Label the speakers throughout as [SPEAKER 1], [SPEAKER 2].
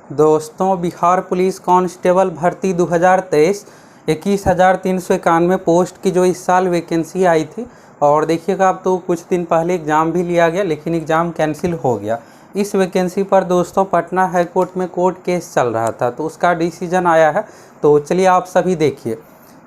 [SPEAKER 1] दोस्तों, Bihar police constable भर्ती 2023 21,391 post की जो इस साल वैकेंसी आई थी। और देखिएगा, अब तो कुछ दिन पहले एग्ज़ाम भी लिया गया, लेकिन एग्ज़ाम कैंसिल हो गया। इस वैकेंसी पर दोस्तों पटना हाई कोर्ट में कोर्ट केस चल रहा था, तो उसका डिसीजन आया है। तो चलिए आप सभी देखिए।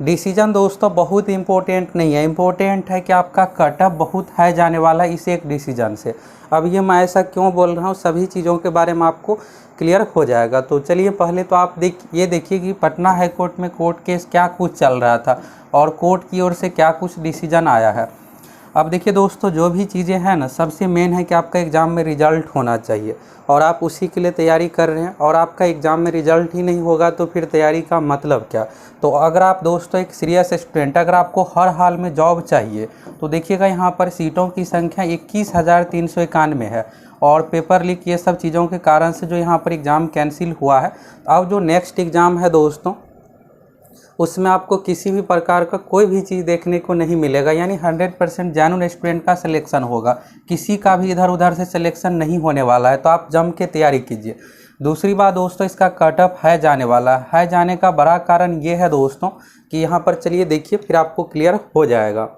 [SPEAKER 1] डिसीजन दोस्तों बहुत इम्पोर्टेंट नहीं है, इम्पोर्टेंट है कि आपका कटअप बहुत हाई जाने वाला है इस एक डिसीजन से। अब ये मैं ऐसा क्यों बोल रहा हूँ, सभी चीज़ों के बारे में आपको क्लियर हो जाएगा। तो चलिए पहले तो आप ये देखिए कि पटना हाई कोर्ट में कोर्ट केस क्या कुछ चल रहा था और कोर्ट की ओर से क्या कुछ डिसीजन आया है। अब देखिए दोस्तों, जो भी चीज़ें हैं ना, सबसे मेन है कि आपका एग्ज़ाम में रिजल्ट होना चाहिए और आप उसी के लिए तैयारी कर रहे हैं। और आपका एग्ज़ाम में रिजल्ट ही नहीं होगा तो फिर तैयारी का मतलब क्या। तो अगर आप दोस्तों एक सीरियस स्टूडेंट, अगर आपको हर हाल में जॉब चाहिए, तो देखिएगा यहाँ पर सीटों की संख्या 21,391 है। और पेपर लीक ये सब चीज़ों के कारण से जो यहाँ पर एग्ज़ाम कैंसिल हुआ है। अब जो नेक्स्ट एग्ज़ाम है दोस्तों, उसमें आपको किसी भी प्रकार का कोई भी चीज़ देखने को नहीं मिलेगा, यानी 100% जेन्युइन स्टूडेंट का सिलेक्शन होगा। किसी का भी इधर उधर से सिलेक्शन नहीं होने वाला है, तो आप जम के तैयारी कीजिए। दूसरी बात दोस्तों, इसका कटअप है जाने वाला है। जाने का बड़ा कारण ये है दोस्तों कि यहाँ पर चलिए देखिए, फिर आपको क्लियर हो जाएगा।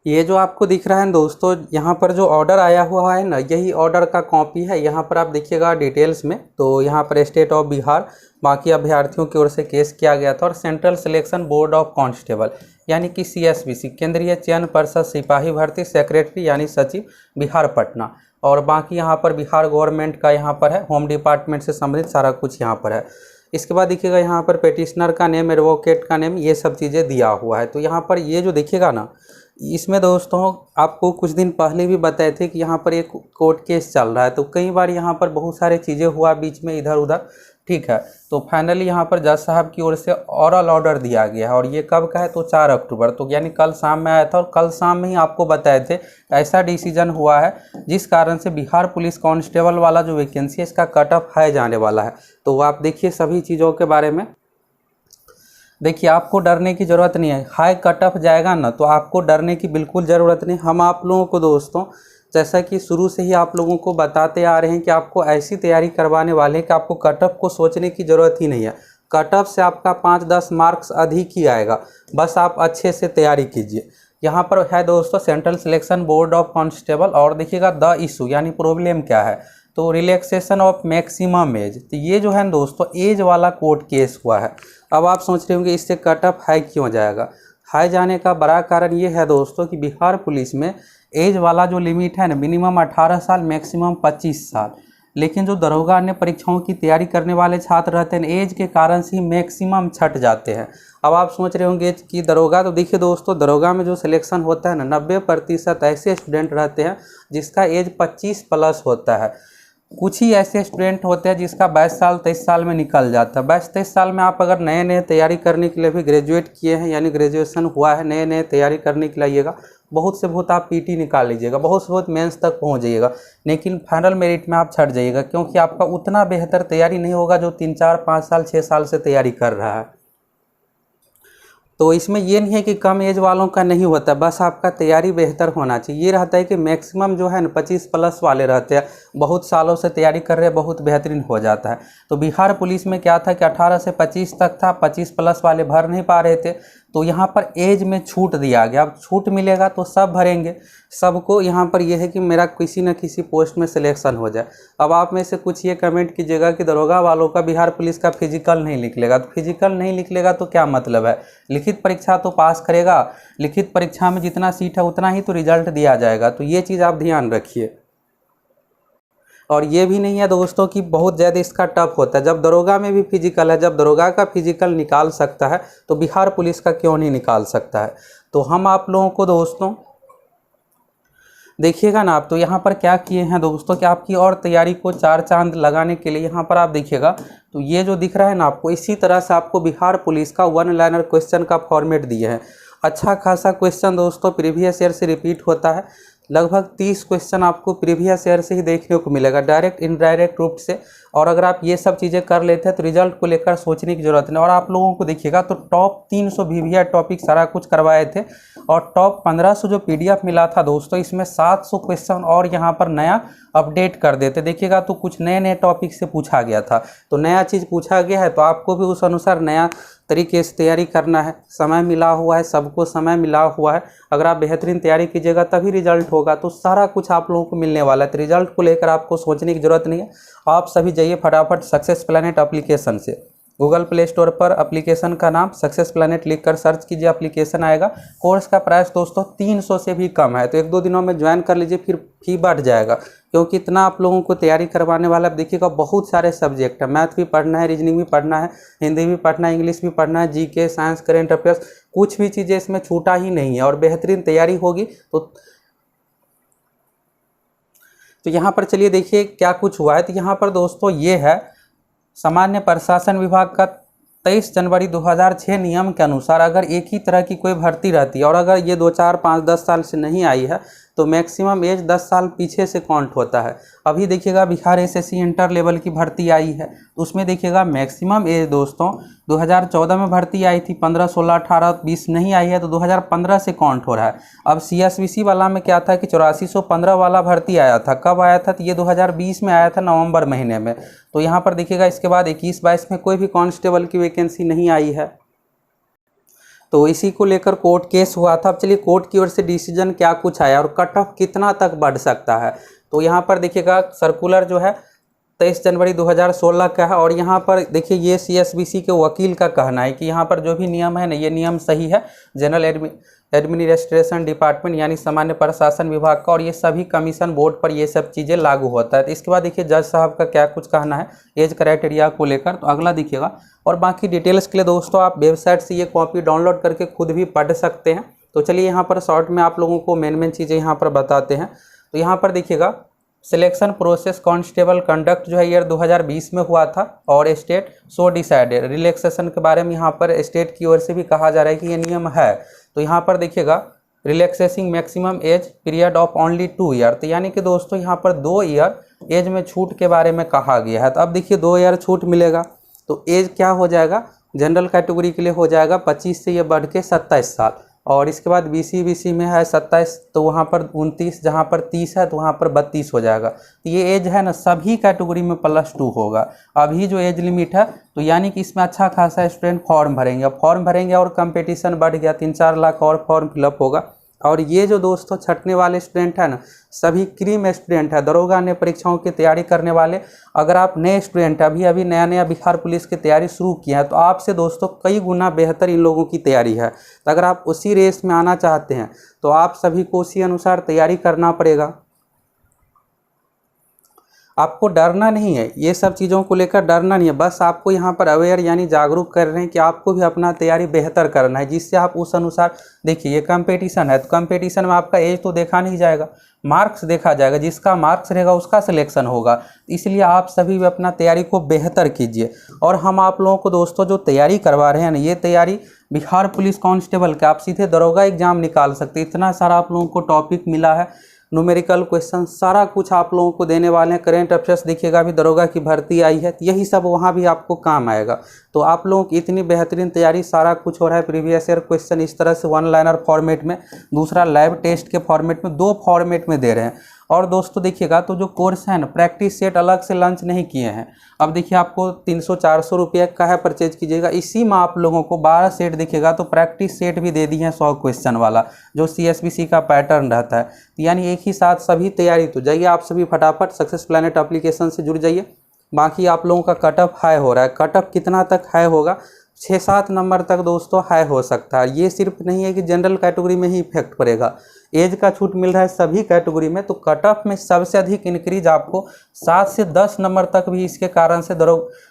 [SPEAKER 1] ये जो आपको दिख रहा है दोस्तों, यहाँ पर जो ऑर्डर आया हुआ है ना, यही ऑर्डर का कॉपी है। यहाँ पर आप देखिएगा डिटेल्स में, तो यहाँ पर स्टेट ऑफ बिहार बाकी अभ्यर्थियों की ओर से केस किया गया था। और central selection board of constable यानी कि CSBC, केंद्रीय चयन परिषद सिपाही भर्ती सेक्रेटरी यानी सचिव, बिहार पटना। और बाकी यहाँ पर बिहार गवर्नमेंट का यहाँ पर है, होम डिपार्टमेंट से संबंधित सारा कुछ यहाँ पर है। इसके बाद देखिएगा यहाँ पर पेटिशनर का नेम, एडवोकेट का नेम, ये सब चीज़ें दिया हुआ है। तो यहाँ पर ये जो देखिएगा ना, इसमें दोस्तों आपको कुछ दिन पहले भी बताए थे कि यहाँ पर एक कोर्ट केस चल रहा है। तो कई बार यहाँ पर बहुत सारे चीज़ें हुआ बीच में इधर उधर, ठीक है। तो फाइनली यहाँ पर जज साहब की ओर से ऑरल ऑर्डर दिया गया है। और ये कब का है, तो 4 अक्टूबर, तो यानी कल शाम में आया था। और कल शाम में ही आपको बताए थे ऐसा डिसीजन हुआ है जिस कारण से बिहार पुलिस कांस्टेबल वाला जो वैकेंसी है, इसका कटअप हाई जाने वाला है। तो आप देखिए सभी चीज़ों के बारे में। देखिए, आपको डरने की ज़रूरत नहीं है। हाई कटअप जाएगा ना, तो आपको डरने की बिल्कुल ज़रूरत नहीं। हम आप लोगों को दोस्तों, जैसा कि शुरू से ही आप लोगों को बताते आ रहे हैं कि आपको ऐसी तैयारी करवाने वाले हैं कि आपको कटअप को सोचने की ज़रूरत ही नहीं है। कटअप से आपका 5-10 मार्क्स अधिक ही आएगा, बस आप अच्छे से तैयारी कीजिए। यहाँ पर है दोस्तों central selection board of constable. और देखिएगा द इशू यानी प्रॉब्लम क्या है, तो रिलैक्सेशन ऑफ मैक्सिमम एज। तो ये जो है दोस्तों एज वाला कोर्ट केस हुआ है। अब आप सोच रहे होंगे इससे कटअप हाई क्यों जाएगा। हाई जाने का बड़ा कारण ये है दोस्तों कि बिहार पुलिस में एज वाला जो लिमिट है ना, मिनिमम 18 साल, मैक्सिमम 25 साल। लेकिन जो दरोगा अन्य परीक्षाओं की तैयारी करने वाले छात्र रहते हैं, एज के कारण से ही मैक्सिमम छट जाते हैं। अब आप सोच रहे होंगे कि दरोगा, तो देखिए दोस्तों, दरोगा में जो सिलेक्शन होता है ना, 90% ऐसे स्टूडेंट रहते हैं जिसका एज 25+ होता है। कुछ ही ऐसे स्टूडेंट होते हैं जिसका 22 साल 23 साल में निकल जाता है। 22-23 साल में आप अगर नए नए तैयारी करने के लिए भी ग्रेजुएट किए हैं, यानी ग्रेजुएशन हुआ है, नए नए तैयारी करने के लिए आइएगा, बहुत से बहुत आप PT निकाल लीजिएगा, बहुत से बहुत मेंस तक पहुंच जाइएगा, लेकिन फाइनल मेरिट में आप छट जाइएगा, क्योंकि आपका उतना बेहतर तैयारी नहीं होगा जो 3-4-5 साल 6 साल से तैयारी कर रहा है। तो इसमें ये नहीं है कि कम एज वालों का नहीं होता, बस आपका तैयारी बेहतर होना चाहिए। ये रहता है कि मैक्सिमम जो है ना 25+ वाले रहते हैं, बहुत सालों से तैयारी कर रहे हैं, बहुत बेहतरीन हो जाता है। तो बिहार पुलिस में क्या था कि 18 से 25 तक था, 25+ वाले भर नहीं पा रहे थे। तो यहाँ पर एज में छूट दिया गया। अब छूट मिलेगा तो सब भरेंगे, सबको यहाँ पर यह है कि मेरा किसी न किसी पोस्ट में सिलेक्शन हो जाए। अब आप में से कुछ ये कमेंट कीजिएगा कि दरोगा वालों का बिहार पुलिस का फिजिकल नहीं निकलेगा। तो फिजिकल नहीं निकलेगा तो क्या मतलब है, लिखित परीक्षा तो पास करेगा, लिखित परीक्षा में जितना सीट है उतना ही तो रिजल्ट दिया जाएगा। तो ये चीज़ आप ध्यान रखिए। और ये भी नहीं है दोस्तों कि बहुत ज़्यादा इसका टफ होता है। जब दरोगा में भी फिजिकल है, जब दरोगा का फिजिकल निकाल सकता है तो बिहार पुलिस का क्यों नहीं निकाल सकता है। तो हम आप लोगों को दोस्तों देखिएगा ना, आप तो यहाँ पर क्या किए हैं दोस्तों कि आपकी और तैयारी को 4 चांद लगाने के लिए यहाँ पर आप देखिएगा, तो ये जो दिख रहा है ना आपको, इसी तरह से आपको बिहार पुलिस का 1 लाइनर क्वेश्चन का फॉर्मेट दिए हैं। अच्छा खासा क्वेश्चन दोस्तों प्रीवियस ईयर से रिपीट होता है। लगभग 30 क्वेश्चन आपको प्रीवियस ईयर से ही देखने को मिलेगा, डायरेक्ट इनडायरेक्ट रूप से। और अगर आप ये सब चीज़ें कर लेते हैं तो रिजल्ट को लेकर सोचने की ज़रूरत नहीं। और आप लोगों को देखिएगा तो टॉप 300 VVR टॉपिक सारा कुछ करवाए थे, और टॉप 1500 जो PDF मिला था दोस्तों, इसमें 700 क्वेश्चन और यहाँ पर नया अपडेट कर देते। देखिएगा तो कुछ नए नए टॉपिक से पूछा गया था, तो नया चीज़ पूछा गया है तो आपको भी उस अनुसार नया तरीके से तैयारी करना है। समय मिला हुआ है, सबको समय मिला हुआ है। अगर आप बेहतरीन तैयारी कीजिएगा तभी रिजल्ट होगा, तो सारा कुछ आप लोगों को मिलने वाला है। तो रिजल्ट को लेकर आपको सोचने की ज़रूरत नहीं है। आप सभी जाइए फटाफट सक्सेस प्लैनेट एप्लीकेशन से, गूगल प्ले स्टोर पर एप्लीकेशन का नाम सक्सेस प्लैनेट लिखकर सर्च कीजिए, एप्लीकेशन आएगा। कोर्स का प्राइस दोस्तों 300 से भी कम है, तो 1-2 दिनों में ज्वाइन कर लीजिए, फिर फी बढ़ जाएगा, क्योंकि इतना आप लोगों को तैयारी करवाने वाला। अब देखिएगा बहुत सारे सब्जेक्ट है, मैथ भी पढ़ना है, रीजनिंग भी पढ़ना है, हिंदी भी पढ़ना है, इंग्लिश भी पढ़ना है, जीके, साइंस, करेंट अफेयर्स, कुछ भी चीज़ें इसमें छूटा ही नहीं है। और बेहतरीन तैयारी होगी तो यहाँ पर चलिए देखिए क्या कुछ हुआ है। तो यहाँ पर दोस्तों ये है सामान्य प्रशासन विभाग का 23 जनवरी 2006 नियम के अनुसार अगर एक ही तरह की कोई भर्ती रहती है और अगर ये 2, 4, 5, 10 साल से नहीं आई है तो मैक्सिमम एज 10 साल पीछे से काउंट होता है। अभी देखिएगा बिहार एसएससी इंटर लेवल की भर्ती आई है, तो उसमें देखिएगा मैक्सिमम एज दोस्तों 2014 में भर्ती आई थी, 15, 16, 18, 20 नहीं आई है तो 2015 से काउंट हो रहा है। अब सीएसबीसी वाला में क्या था कि 8415 वाला भर्ती आया था, कब आया था तो ये 2020 में आया था नवंबर महीने में। तो यहाँ पर देखिएगा इसके बाद 21-22 में कोई भी कांस्टेबल की वैकेंसी नहीं आई है, तो इसी को लेकर कोर्ट केस हुआ था। अब चलिए कोर्ट की ओर से डिसीजन क्या कुछ आया और कट ऑफ कितना तक बढ़ सकता है। तो यहाँ पर देखिएगा सर्कुलर जो है 23 जनवरी 2016 का है, और यहाँ पर देखिए ये सीएसबीसी के वकील का कहना है कि यहाँ पर जो भी नियम है ना ये नियम सही है, जनरल एडमिनिस्ट्रेशन डिपार्टमेंट यानी सामान्य प्रशासन विभाग का, और ये सभी कमीशन बोर्ड पर ये सब चीज़ें लागू होता है। तो इसके बाद देखिए जज साहब का क्या कुछ कहना है एज क्राइटेरिया को लेकर, तो अगला देखिएगा। और बाकी डिटेल्स के लिए दोस्तों आप वेबसाइट से ये कॉपी डाउनलोड करके खुद भी पढ़ सकते हैं। तो चलिए यहाँ पर शॉर्ट में आप लोगों को मेन चीज़ें यहाँ पर बताते हैं। तो यहाँ पर देखिएगा सिलेक्शन प्रोसेस कांस्टेबल कंडक्ट जो है ईयर 2020 में हुआ था, और स्टेट सो डिसाइडेड। रिलैक्सेशन के बारे में यहाँ पर स्टेट की ओर से भी कहा जा रहा है कि ये नियम है। तो यहाँ पर देखिएगा relaxing maximum age period of only 2 year, तो यानी कि दोस्तों यहाँ पर 2 ईयर एज में छूट के बारे में कहा गया है। तो अब देखिए 2 ईयर छूट मिलेगा तो एज क्या हो जाएगा, जनरल कैटेगरी के लिए हो जाएगा 25 से ये बढ़ के 27 साल, और इसके बाद बीसी में है 27 तो वहाँ पर 29, जहाँ पर 30 है तो वहाँ पर 32 हो जाएगा। तो ये एज है ना सभी कैटेगरी में +2 होगा। अभी जो एज लिमिट है तो यानी कि इसमें अच्छा खासा स्टूडेंट फॉर्म भरेंगे और कंपटीशन बढ़ गया, 3-4 लाख और फॉर्म फिलअप होगा। और ये जो दोस्तों छटने वाले स्टूडेंट है ना सभी क्रीम स्टूडेंट है, दरोगा ने परीक्षाओं की तैयारी करने वाले। अगर आप नए स्टूडेंट अभी नया बिहार पुलिस की तैयारी शुरू किया है तो आपसे दोस्तों कई गुना बेहतर इन लोगों की तैयारी है। तो अगर आप उसी रेस में आना चाहते हैं तो आप सभी को उसी अनुसार तैयारी करना पड़ेगा। आपको डरना नहीं है, ये सब चीज़ों को लेकर डरना नहीं है, बस आपको यहाँ पर अवेयर यानी जागरूक कर रहे हैं कि आपको भी अपना तैयारी बेहतर करना है, जिससे आप उस अनुसार देखिए ये कंपटीशन है तो कंपटीशन में आपका एज तो देखा नहीं जाएगा, मार्क्स देखा जाएगा, जिसका मार्क्स रहेगा उसका सिलेक्शन होगा। इसलिए आप सभी भी अपना तैयारी को बेहतर कीजिए। और हम आप लोगों को दोस्तों जो तैयारी करवा रहे हैं ना ये तैयारी बिहार पुलिस कांस्टेबल का, आप सीधे दरोगा एग्जाम निकाल सकते। इतना सारा आप लोगों को टॉपिक मिला है, न्यूमेरिकल क्वेश्चन सारा कुछ आप लोगों को देने वाले हैं। करेंट अफेयर्स देखिएगा अभी दरोगा की भर्ती आई है, यही सब वहाँ भी आपको काम आएगा। तो आप लोगों की इतनी बेहतरीन तैयारी, सारा कुछ हो रहा है। प्रीवियस ईयर क्वेश्चन इस तरह से 1 लाइनर फॉर्मेट में, दूसरा लैब टेस्ट के फॉर्मेट में, 2 फॉर्मेट में दे रहे हैं। और दोस्तों देखिएगा तो जो कोर्स है ना प्रैक्टिस सेट अलग से लॉन्च नहीं किए हैं। अब देखिए आपको 300-400 रुपये का है, परचेज कीजिएगा। इसी में आप लोगों को 12 सेट दिखेगा तो प्रैक्टिस सेट भी दे दी है 100 क्वेश्चन वाला, जो सीएसबीसी का पैटर्न रहता है। यानी एक ही साथ सभी तैयारी। तो जाइए आप सभी फटाफट सक्सेस प्लैनेट एप्लीकेशन से जुड़ जाइए। बाकी आप लोगों का कट ऑफ हाई हो रहा है, कट ऑफ कितना तक हाई होगा, 6-7 नंबर तक दोस्तों हाई हो सकता है। ये सिर्फ नहीं है कि जनरल कैटेगरी में ही इफेक्ट पड़ेगा, एज का छूट मिल रहा है सभी कैटेगरी में। तो कट ऑफ में सबसे अधिक इंक्रीज आपको 7 से 10 नंबर तक भी इसके कारण से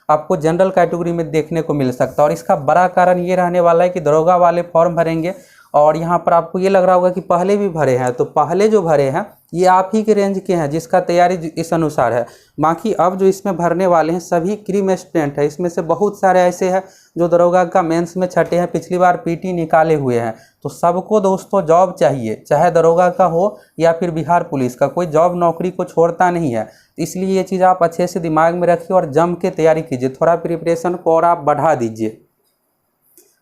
[SPEAKER 1] आपको जनरल कैटेगरी में देखने को मिल सकता है। और इसका बड़ा कारण ये रहने वाला है कि दरोगा वाले फॉर्म भरेंगे, और यहाँ पर आपको ये लग रहा होगा कि पहले भी भरे हैं, तो पहले जो भरे हैं ये आप ही के रेंज के हैं जिसका तैयारी इस अनुसार है। बाकी अब जो इसमें भरने वाले हैं सभी क्रीम स्टूडेंट है। इसमें से बहुत सारे ऐसे हैं जो दरोगा का मेंस में छठे हैं, पिछली बार पीटी निकाले हुए हैं। तो सबको दोस्तों जॉब चाहिए, चाहे दरोगा का हो या फिर बिहार पुलिस का, कोई जॉब नौकरी को छोड़ता नहीं है। इसलिए ये चीज़ आप अच्छे से दिमाग में रखिए और जम के तैयारी कीजिए, थोड़ा प्रिपरेशन को और आप बढ़ा दीजिए।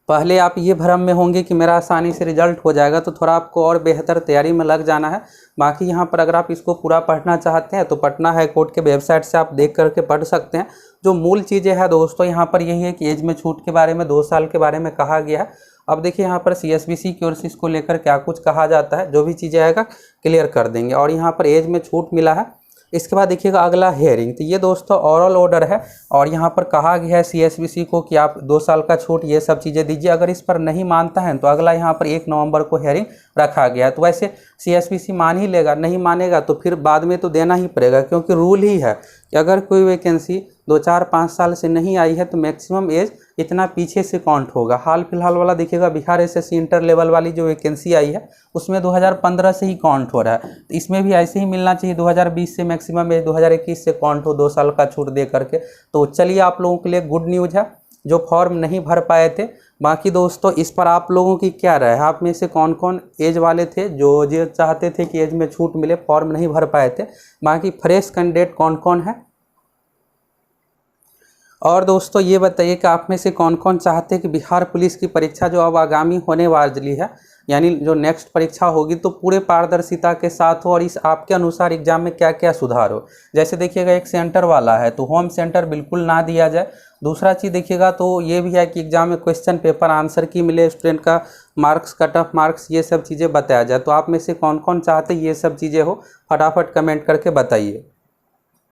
[SPEAKER 1] पहले आप ये भ्रम में होंगे कि मेरा आसानी से रिजल्ट हो जाएगा, तो थोड़ा आपको और बेहतर तैयारी में लग जाना है। बाकी यहाँ पर अगर आप इसको पूरा पढ़ना चाहते हैं तो पटना हाई कोर्ट के वेबसाइट से आप देख करके पढ़ सकते हैं। जो मूल चीज़ें हैं दोस्तों यहाँ पर यही है कि एज में छूट के बारे में 2 साल के बारे में कहा गया है। अब देखिए यहाँ पर CSBC की ओर से इसको लेकर क्या कुछ कहा जाता है, जो भी चीज़ें आएगा क्लियर कर देंगे। और यहाँ पर एज में छूट मिला है। इसके बाद देखिएगा अगला हेयरिंग, तो ये दोस्तों ओरल ऑर्डर है और यहाँ पर कहा गया है CSBC को कि आप 2 साल का छूट ये सब चीज़ें दीजिए। अगर इस पर नहीं मानता है तो अगला यहाँ पर 1 नवंबर को हेयरिंग रखा गया है। तो वैसे CSBC मान ही लेगा, नहीं मानेगा तो फिर बाद में तो देना ही पड़ेगा, क्योंकि रूल ही है कि अगर कोई वैकेंसी 2, 4, 5 साल से नहीं आई है तो मैक्सिमम एज इतना पीछे से काउंट होगा। हाल फिलहाल वाला देखिएगा बिहार SSC इंटर लेवल वाली जो वैकेंसी आई है उसमें 2015 से ही काउंट हो रहा है। तो इसमें भी ऐसे ही मिलना चाहिए, 2020 से मैक्सिमम एज 2021 से काउंट हो 2 साल का छूट दे करके। तो चलिए आप लोगों के लिए गुड न्यूज़ है जो फॉर्म नहीं भर पाए थे। बाकी दोस्तों इस पर आप लोगों की क्या राय है, आप में से कौन कौन एज वाले थे जो चाहते थे कि एज में छूट मिले, फॉर्म नहीं भर पाए थे। बाकी फ्रेश कैंडिडेट कौन कौन है। और दोस्तों ये बताइए कि आप में से कौन कौन चाहते हैं कि बिहार पुलिस की परीक्षा जो अब आगामी होने वाली है, यानी जो नेक्स्ट परीक्षा होगी, तो पूरे पारदर्शिता के साथ हो और इस आपके अनुसार एग्जाम में क्या क्या सुधार हो। जैसे देखिएगा एक सेंटर वाला है तो होम सेंटर बिल्कुल ना दिया जाए। दूसरा चीज़ देखिएगा तो ये भी है कि एग्जाम में क्वेश्चन पेपर आंसर की मिले, स्टूडेंट का मार्क्स, कट ऑफ मार्क्स, ये सब चीज़ें बताया जाए। तो आप में से कौन कौन चाहते ये सब चीज़ें हो, फटाफट कमेंट करके बताइए।